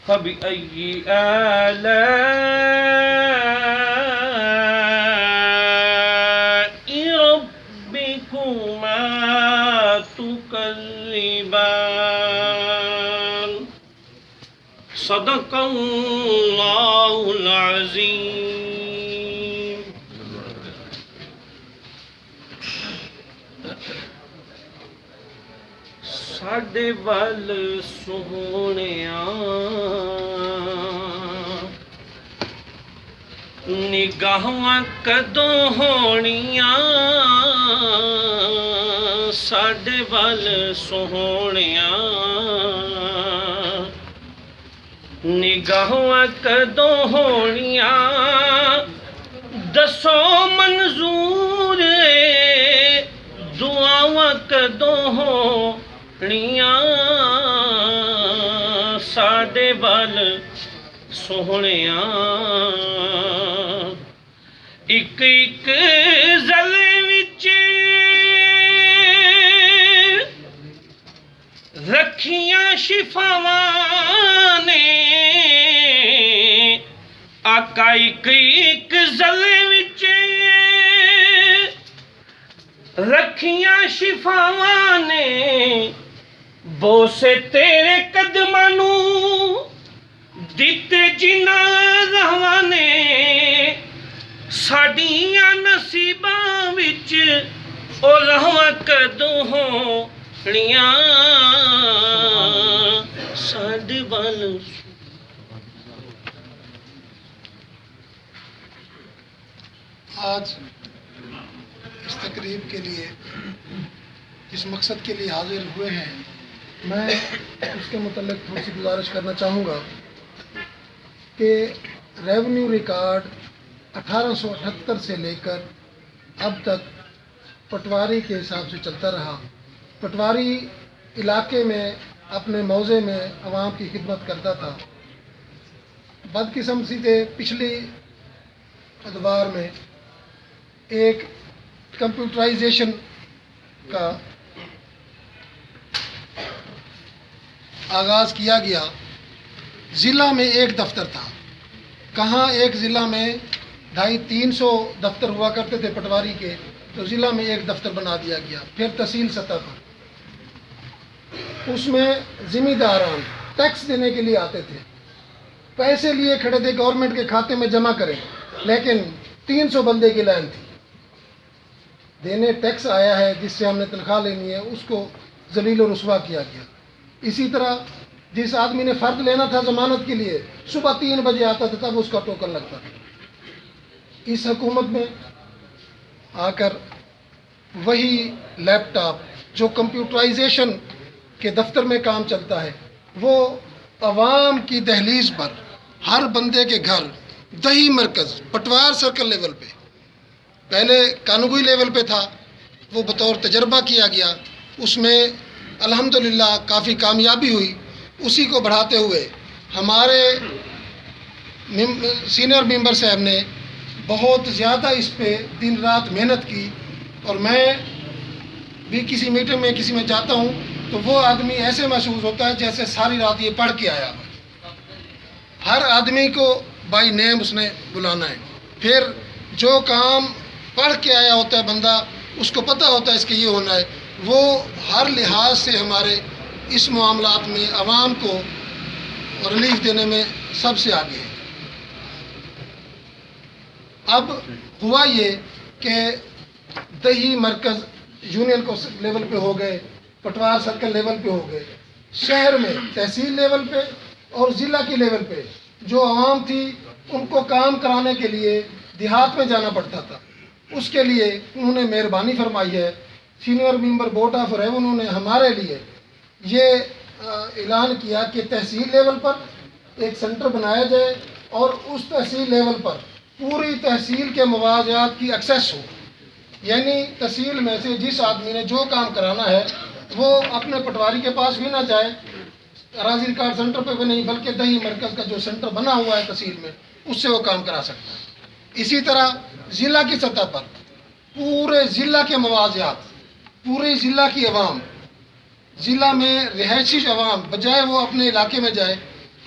فبأي آلاء ربكما تكذبان صدق اللہ العظیم۔ ساڈے ول سونیا نگاہاں کدوں ہونیاں، ساڈے ول سونیا نگاہاں کدوں ہونیاں، دسو منظور دعاواں کدوں ہونیاں، ساڈے ول سونیا ایک ایک زلے وچ رکھیاں شفاواں نے، آقا ایک ایک زلے وچ رکھیاں شفاواں نے، بوسے تیرے قدماں نوں دتے جنہاں راہواں نے، ساڈیاں نصیباں وچ او راہواں کدوں ہونیاں، ساڈے ول۔ آج اس تقریب کے لیے جس مقصد کے لیے حاضر ہوئے ہیں، میں اس کے متعلق تھوڑی سی گزارش کرنا چاہوں گا کہ ریونیو ریکارڈ 1878 سے لے کر اب تک پٹواری کے حساب سے چلتا رہا۔ پٹواری علاقے میں اپنے موضع میں عوام کی خدمت کرتا تھا۔ بدقسمتی سے پچھلی ادوار میں ایک کمپیوٹرائزیشن کا آغاز کیا گیا۔ ضلع میں ایک دفتر تھا، کہاں ایک ضلع میں 250-300 دفتر ہوا کرتے تھے پٹواری کے، تو ضلع میں ایک دفتر بنا دیا گیا۔ پھر تحصیل سطح پر اس میں ذمہ داران ٹیکس دینے کے لیے آتے تھے، پیسے لیے کھڑے تھے گورنمنٹ کے کھاتے میں جمع کریں، لیکن 300 بندے کی لائن تھی۔ دینے ٹیکس آیا ہے جس سے ہم نے تنخواہ لینی ہے، اس کو ذلیل و رسوا کیا گیا۔ اسی طرح جس آدمی نے فرد لینا تھا ضمانت کے لیے، صبح 3 بجے آتا تھا، تب اس کا ٹوکن لگتا تھا۔ اس حکومت میں آ کر وہی لیپ ٹاپ جو کمپیوٹرائزیشن کے دفتر میں کام چلتا ہے، وہ عوام کی دہلیز پر ہر بندے کے گھر دیہی مرکز پٹوار سرکل لیول پہ، پہلے کانگوئی لیول پہ تھا، وہ بطور تجربہ کیا گیا، اس میں الحمدللہ کافی کامیابی ہوئی۔ اسی کو بڑھاتے ہوئے ہمارے سینئر ممبر صاحب نے بہت زیادہ اس پہ دن رات محنت کی، اور میں بھی کسی میٹنگ میں کسی میں جاتا ہوں تو وہ آدمی ایسے محسوس ہوتا ہے جیسے ساری رات یہ پڑھ کے آیا ہوا۔ ہر آدمی کو بائی نیم اس نے بلانا ہے، پھر جو کام پڑھ کے آیا ہوتا ہے بندہ، اس کو پتہ ہوتا ہے اس کے یہ ہونا ہے، وہ ہر لحاظ سے ہمارے اس معاملات میں عوام کو ریلیف دینے میں سب سے آگے ہے۔ اب ہوا یہ کہ دیہی مرکز یونین کو لیول پہ ہو گئے، پٹوار سرکل لیول پہ ہو گئے، شہر میں تحصیل لیول پہ اور ضلع کی لیول پہ جو عوام تھی ان کو کام کرانے کے لیے دیہات میں جانا پڑتا تھا۔ اس کے لیے انہوں نے مہربانی فرمائی ہے، senior member board of revenue نے ہمارے لیے یہ اعلان کیا کہ تحصیل لیول پر ایک سینٹر بنایا جائے اور اس تحصیل لیول پر پوری تحصیل کے مواضعات کی ایکسیس ہو، یعنی تحصیل میں سے جس آدمی نے جو کام کرانا ہے وہ اپنے پٹواری کے پاس بھی نہ جائے، اراضی ریکارڈ سینٹر پہ بھی نہیں، بلکہ دیہی مرکز کا جو سینٹر بنا ہوا ہے تحصیل میں، اس سے وہ کام کرا سکتا ہے۔ اسی طرح ضلع کی سطح پر پورے ضلع کے مواضعات، پورے ضلع کی عوام، ضلع میں رہائشی عوام بجائے وہ اپنے علاقے میں جائے،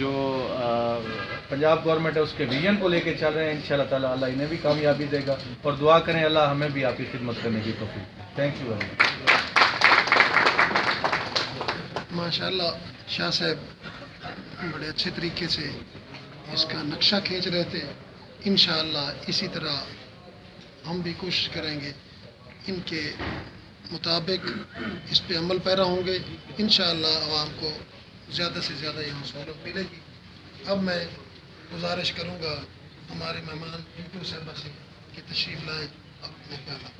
جو پنجاب گورنمنٹ ہے اس کے ویژن کو لے کے چل رہے ہیں. انشاءاللہ تعالیٰ اللہ انہیں بھی کامیابی دے گا, اور دعا کریں اللہ ہمیں بھی آپ کی خدمت کرنے کی توفیق. Thank you very much. ماشاءاللہ شاہ صاحب بڑے اچھے طریقے سے اس کا نقشہ کھینچ رہے تھے. انشاءاللہ اسی طرح ہم بھی کوشش کریں گے ان کے مطابق اس پہ عمل پیرا ہوں گے. انشاءاللہ عوام کو زیادہ سے زیادہ یہاں سہولت ملے گی. اب میں گزارش کروں گا ہمارے مہمان ٹیٹو صاحبہ سے کہ تشریف لائیں اپنے خیالات.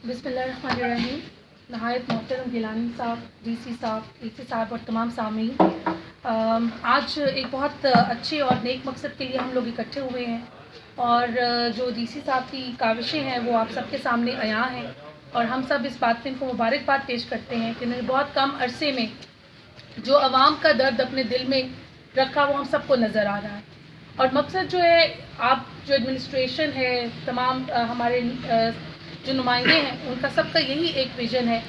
بسم اللہ الرحمن الرحیم. نہایت محترم گیلانی صاحب, ڈی سی صاحب, اے سی صاحب اور تمام سامعین, آج ایک بہت اچھے اور نیک مقصد کے لیے ہم لوگ اکٹھے ہوئے ہیں, اور جو ڈی سی صاحب کی کاوشیں ہیں وہ آپ سب کے سامنے عیاں ہیں, اور ہم سب اس بات پہ ان کو مبارکباد پیش کرتے ہیں کہ انہوں نے بہت کم عرصے میں جو عوام کا درد اپنے دل میں رکھا وہ ہم سب کو نظر آ رہا ہے. اور مقصد جو ہے, آپ جو ایڈمنسٹریشن ہے, تمام ہمارے جو نمائندے ہیں, ان کا سب کا یہی ایک ویژن ہے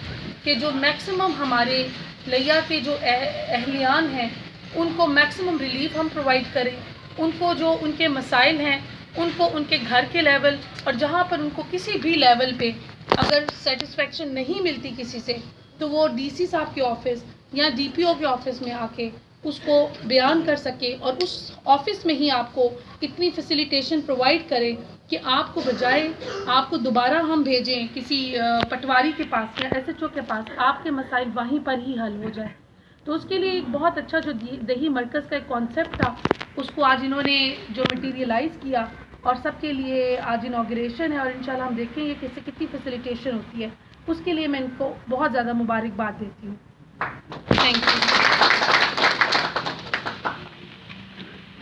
کہ جو میکسیمم ہمارے لیا کے جو اہلیان ہیں ان کو میکسیمم ریلیف ہم پرووائڈ کریں. ان کو جو ان کے مسائل ہیں ان کو ان کے گھر کے لیول اور جہاں پر ان کو کسی بھی لیول پہ اگر سیٹسفیکشن نہیں ملتی کسی سے, تو وہ ڈی سی صاحب کے آفس یا ڈی پی او کے آفس میں آ کے اس کو بیان کر سکے, اور اس آفس میں ہی آپ کو اتنی فیسیلیٹیشن پرووائڈ کرے کہ آپ کو بجائے آپ کو دوبارہ ہم بھیجیں کسی پٹواری کے پاس یا ایس ایچ او کے پاس, آپ کے مسائل وہیں پر ہی حل ہو جائے. تو اس کے لیے ایک بہت اچھا جو دیہی مرکز کا ایک کانسیپٹ تھا اس کو آج انہوں نے جو مٹیریلائز کیا, اور سب کے لیے آج انوگریشن ہے, اور انشاءاللہ ہم دیکھیں گے کہ اس سے کتنی فیسیلیٹیشن ہوتی ہے. اس کے لیے میں ان کو بہت زیادہ مبارکباد دیتی ہوں. Thank you.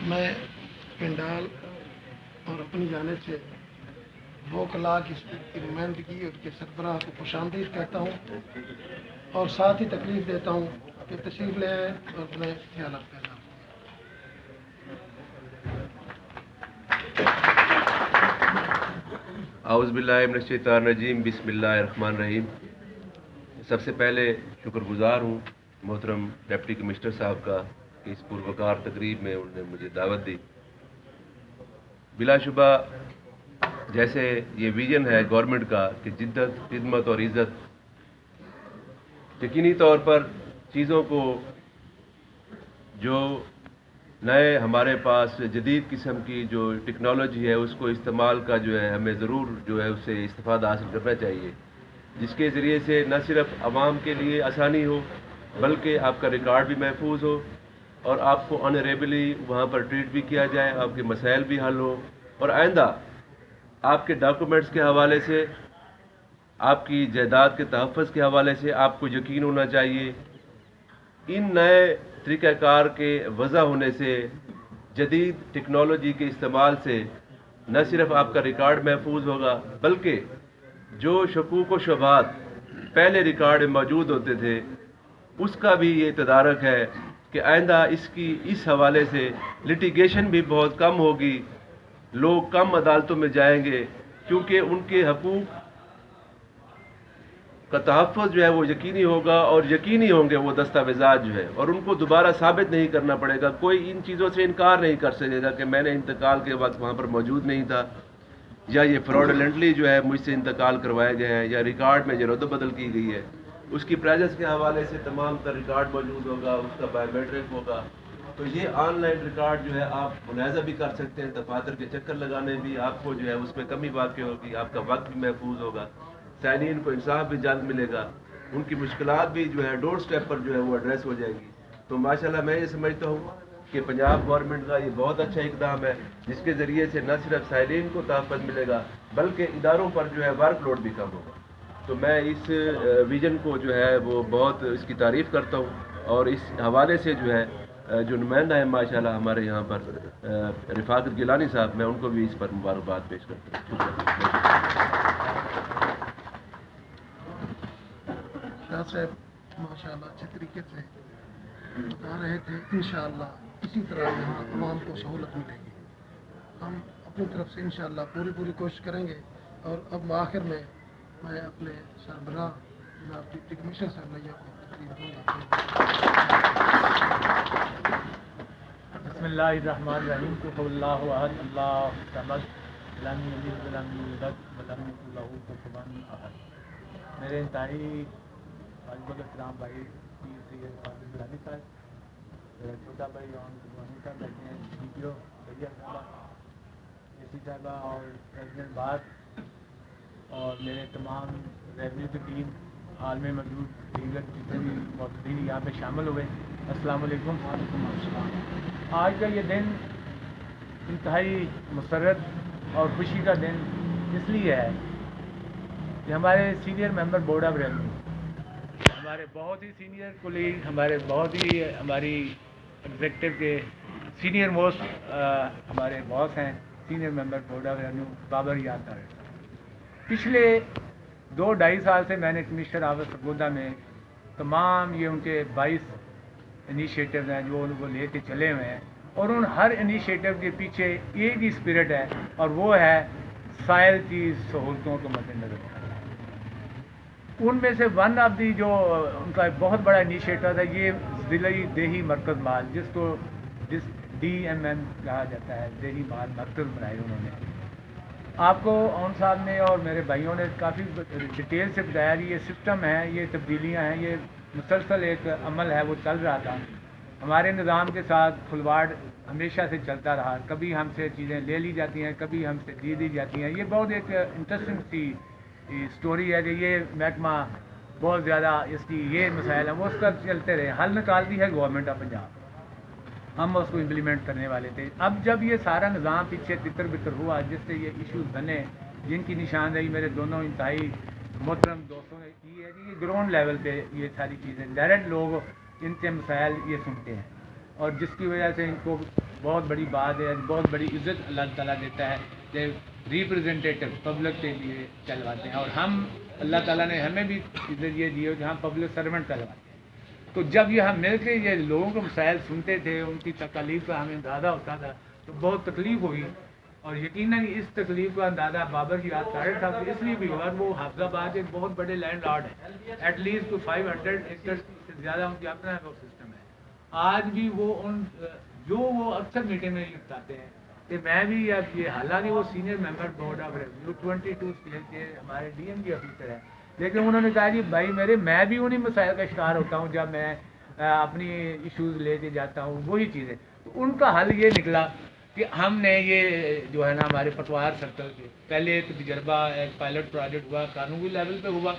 میں پنڈال اور اپنی جانب سے 2 کلاک اس کی نمائندگی اور کے سربراہ کو خوش آمدید کہتا ہوں, اور ساتھ ہی تکلیف دیتا ہوں کہ تشریف لے آئیں اور اپنے خیالات پیدا. اعوذ باللہ من الشیطان الرجیم. بسم اللہ الرحمن الرحیم. سب سے پہلے شکر گزار ہوں محترم ڈپٹی کمشنر صاحب کا کہ اس پروکار تقریب میں انہوں نے مجھے دعوت دی. بلا شبہ جیسے یہ ویژن ہے گورنمنٹ کا کہ جدت, خدمت اور عزت, یقینی طور پر چیزوں کو جو نئے ہمارے پاس جدید قسم کی جو ٹیکنالوجی ہے اس کو استعمال کا جو ہے ہمیں ضرور جو ہے اس سے استفادہ حاصل کرنا چاہیے, جس کے ذریعے سے نہ صرف عوام کے لیے آسانی ہو بلکہ آپ کا ریکارڈ بھی محفوظ ہو اور آپ کو آنریبلی وہاں پر ٹریٹ بھی کیا جائے, آپ کے مسائل بھی حل ہو, اور آئندہ آپ کے ڈاکومنٹس کے حوالے سے, آپ کی جائیداد کے تحفظ کے حوالے سے آپ کو یقین ہونا چاہیے. ان نئے طریقہ کار کے وضع ہونے سے, جدید ٹیکنالوجی کے استعمال سے نہ صرف آپ کا ریکارڈ محفوظ ہوگا بلکہ جو شکوک و شبہات پہلے ریکارڈ میں موجود ہوتے تھے اس کا بھی یہ تدارک ہے کہ آئندہ اس حوالے سے لٹیگیشن بھی بہت کم ہوگی, لوگ کم عدالتوں میں جائیں گے کیونکہ ان کے حقوق کا تحفظ جو ہے وہ یقینی ہوگا, اور یقینی ہوں گے وہ دستاویزات جو ہے, اور ان کو دوبارہ ثابت نہیں کرنا پڑے گا. کوئی ان چیزوں سے انکار نہیں کر سکے گا کہ میں نے انتقال کے وقت وہاں پر موجود نہیں تھا, یا یہ فراڈولنٹلی جو ہے مجھ سے انتقال کروائے گئے ہیں, یا ریکارڈ میں جو رد و بدل کی گئی ہے اس کی پریزنس کے حوالے سے تمام کا ریکارڈ موجود ہوگا, اس کا بایو میٹرک ہوگا. تو یہ آن لائن ریکارڈ جو ہے آپ ملاحظہ بھی کر سکتے ہیں, دفاتر کے چکر لگانے بھی آپ کو جو ہے اس میں کمی واقع ہوگی, آپ کا وقت بھی محفوظ ہوگا, سائلین کو انصاف بھی جلد ملے گا, ان کی مشکلات بھی جو ہے ڈور سٹیپ پر جو ہے وہ ایڈریس ہو جائے گی. تو ماشاءاللہ میں یہ سمجھتا ہوں کہ پنجاب گورنمنٹ کا یہ بہت اچھا اقدام ہے جس کے ذریعے سے نہ صرف سائلین کو تحفظ ملے گا بلکہ اداروں پر جو ہے ورک لوڈ بھی کم ہوگا. تو میں اس ویژن کو جو ہے وہ بہت اس کی تعریف کرتا ہوں, اور اس حوالے سے جو ہے جو نمائندہ ہیں ماشاءاللہ ہمارے یہاں پر رفاقت گیلانی صاحب, میں ان کو بھی اس پر مبارکباد پیش کرتا ہوں. شاہ صاحب ماشاءاللہ اچھے طریقے سے بتا رہے تھے. انشاءاللہ اسی طرح یہاں عوام کو سہولت ملے گی. ہم اپنی طرف سے انشاءاللہ پوری کوشش کریں گے. اور اب آخر میں میں اپنے سربراہ جناب ڈپٹی کمشنر صاحب لیا کو تقریر دوں گا. بسم اللہ الرحمن الرحیم. قل اللہ احد اللہ الصمد لم یلد ولم یولد ولم یکن لہ کفوا احد. میرے انتہائی واجب الاحترام بھائی پیر سید فاضل گیلانی صاحب، میرا چھوٹا بھائی اون قربانی صاحب بیٹھے ہیں، ڈی پی او بھیا صاحبہ، اے سی صاحبہ اور پریزیڈنٹ بات، اور میرے تمام ریونیو کی ٹیم، حال میں موجود دیگر جتنے بھی موجودین یہاں پہ شامل ہوئے، السلام علیکم. وعلیکم السلام. آج کا یہ دن انتہائی مسرت اور خوشی کا دن اس لیے ہے کہ ہمارے senior member board of revenue, ہمارے بہت ہی سینئر کولیگ، ہماری ایگزیکٹو کے سینئر موسٹ ہمارے باس ہیں، senior member board of revenue Babar یاد دار. پچھلے 2-2.5 سال سے میں نے کمشنر آفس سرگودا میں تمام یہ ان کے 22 انیشیٹیوز ہیں جو ان کو لے کے چلے ہوئے ہیں، اور ان ہر انیشیٹیو کے پیچھے ایک ہی اسپرٹ ہے، اور وہ ہے سائل کی سہولتوں کو مد نظر رکھنا. ان میں سے ون آف دی جو ان کا بہت بڑا انیشیٹو ہے یہ ضلعی دیہی مرکز مال، جس کو DMM کہا جاتا ہے، دیہی مال مرکز بنائے انہوں نے. آپ کو اون صاحب نے اور میرے بھائیوں نے کافی ڈیٹیل سے بتایا کہ یہ سسٹم ہے، یہ تبدیلیاں ہیں، یہ مسلسل ایک عمل ہے وہ چل رہا تھا. ہمارے نظام کے ساتھ کھلواڑ ہمیشہ سے چلتا رہا، کبھی ہم سے چیزیں لے لی جاتی ہیں، کبھی ہم سے دی جاتی ہیں. یہ بہت ایک انٹرسٹنگ سی سٹوری ہے کہ یہ محکمہ بہت زیادہ اس کی یہ مسائل ہیں وہ اس کا چلتے رہے. حل نکالتی ہے گورنمنٹ آف پنجاب، ہم اس کو امپلیمنٹ کرنے والے تھے. اب جب یہ سارا نظام پیچھے تتر بتر ہوا، جس سے یہ ایشوز بنے، جن کی نشاندہی میرے دونوں انتہائی محترم دوستوں نے کی ہے کہ یہ گراؤنڈ لیول پہ یہ ساری چیزیں ڈائریکٹ لوگ ان کے مسائل یہ سنتے ہیں، اور جس کی وجہ سے ان کو بہت بڑی بات ہے، بہت بڑی عزت اللہ تعالیٰ دیتا ہے کہ ریپرزنٹیٹو پبلک کے لیے چلواتے ہیں. اور ہم اللہ تعالیٰ نے ہمیں بھی عزت یہ دی ہے کہ ہم پبلک سرونٹ چلواتے ہیں. تو جب یہ ہم مل کے یہ لوگوں کے مسائل سنتے تھے، ان کی تکالیف کا ہمیں اندازہ ہوتا تھا، تو بہت تکلیف ہوئی. اور یقیناً اس تکلیف کا اندازہ بابر کی یاد طاہر صاحب اس لیے بھی ہوا، وہ حافظ آباد ایک بہت بڑے لینڈ لارڈ ہیں، ایٹ لیسٹ 500 ایکڑ سے زیادہ ان کی اپنا وہ سسٹم ہے. آج بھی وہ اکثر میٹنگ میں یہ بتاتے ہیں کہ میں بھی اب یہ، حالانکہ وہ senior member board of revenue 22 state کے ہمارے DMG آفیسر ہیں، لیکن انہوں نے کہا کہ بھائی میں بھی انہی مسائل کا شکار ہوتا ہوں جب میں اپنی ایشوز لے کے جاتا ہوں، وہی چیزیں. تو ان کا حل یہ نکلا کہ ہم نے یہ جو ہے نا ہمارے پٹوار سرکل کے پہلے ایک تجربہ، ایک پائلٹ پروجیکٹ ہوا، قانونی لیول پہ ہوا،